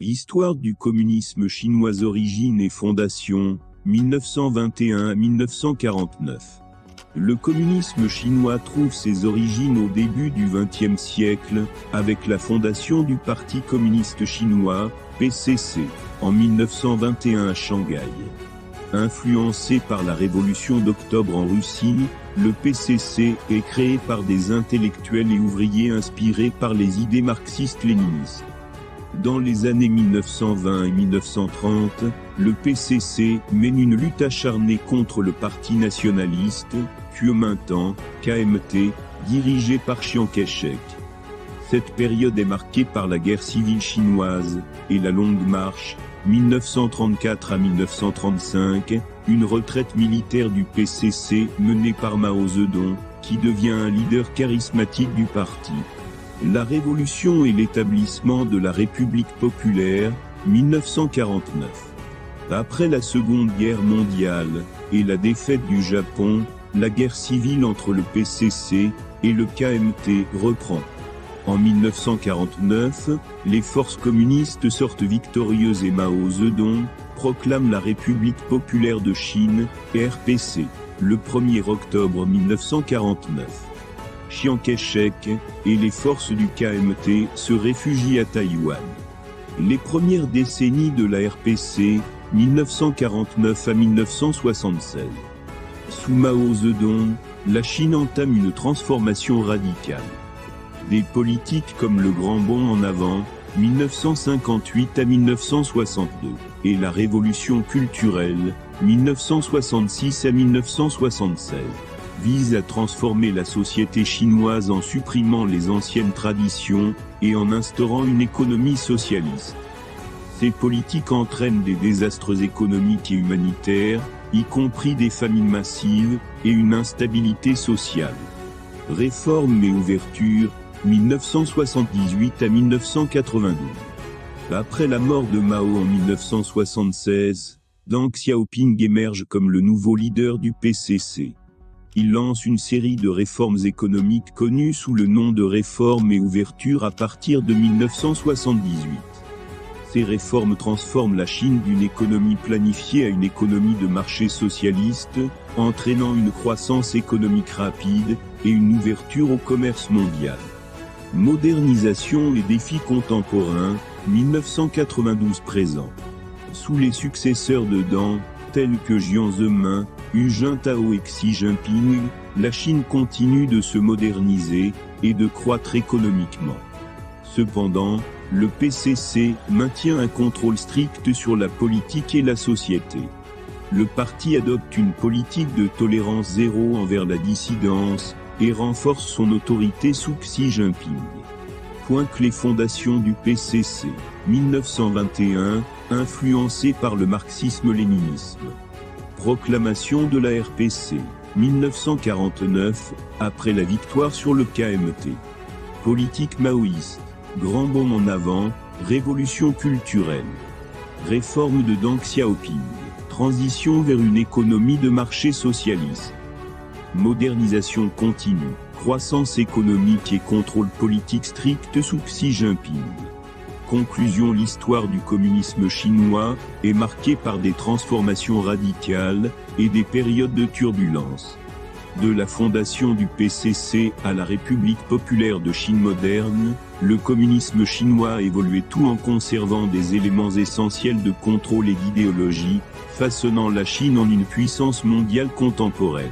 Histoire du communisme chinois. Origine et fondation, 1921 à 1949. Le communisme chinois trouve ses origines au début du XXe siècle, avec la fondation du Parti communiste chinois, PCC, en 1921 à Shanghai. Influencé par la révolution d'octobre en Russie, le PCC est créé par des intellectuels et ouvriers inspirés par les idées marxistes-léninistes. Dans les années 1920 et 1930, le PCC mène une lutte acharnée contre le parti nationaliste, Kuomintang, KMT, dirigé par Chiang Kai-shek. Cette période est marquée par la guerre civile chinoise et la Longue Marche, 1934 à 1935, une retraite militaire du PCC menée par Mao Zedong, qui devient un leader charismatique du parti. La Révolution et l'établissement de la République populaire, 1949. Après la Seconde Guerre mondiale et la défaite du Japon, la guerre civile entre le PCC et le KMT reprend. En 1949, les forces communistes sortent victorieuses et Mao Zedong proclame la République populaire de Chine, RPC, le 1er octobre 1949. Chiang Kai-shek et les forces du KMT se réfugient à Taïwan. Les premières décennies de la RPC, 1949 à 1976. Sous Mao Zedong, la Chine entame une transformation radicale. Des politiques comme le Grand Bond en avant, 1958 à 1962, et la Révolution culturelle, 1966 à 1976. Vise à transformer la société chinoise en supprimant les anciennes traditions et en instaurant une économie socialiste. Ces politiques entraînent des désastres économiques et humanitaires, y compris des famines massives et une instabilité sociale. Réforme et ouverture, 1978 à 1992. Après la mort de Mao en 1976, Deng Xiaoping émerge comme le nouveau leader du PCC. Il lance une série de réformes économiques connues sous le nom de réforme et ouverture à partir de 1978. Ces réformes transforment la Chine d'une économie planifiée à une économie de marché socialiste, entraînant une croissance économique rapide et une ouverture au commerce mondial. Modernisation et défis contemporains, 1992 présent. Sous les successeurs de Deng, tels que Jiang Zemin, Hu Jintao et Xi Jinping, la Chine continue de se moderniser et de croître économiquement. Cependant, le PCC maintient un contrôle strict sur la politique et la société. Le parti adopte une politique de tolérance zéro envers la dissidence et renforce son autorité sous Xi Jinping. Point que les fondations du PCC, 1921, influencées par le marxisme-léninisme. Proclamation de la RPC, 1949, après la victoire sur le KMT. Politique maoïste, Grand Bond en avant, révolution culturelle. Réforme de Deng Xiaoping, transition vers une économie de marché socialiste. Modernisation continue, croissance économique et contrôle politique strict sous Xi Jinping. Conclusion. L'histoire du communisme chinois est marquée par des transformations radicales et des périodes de turbulence. De la fondation du PCC à la République populaire de Chine moderne, le communisme chinois a évolué tout en conservant des éléments essentiels de contrôle et d'idéologie, façonnant la Chine en une puissance mondiale contemporaine.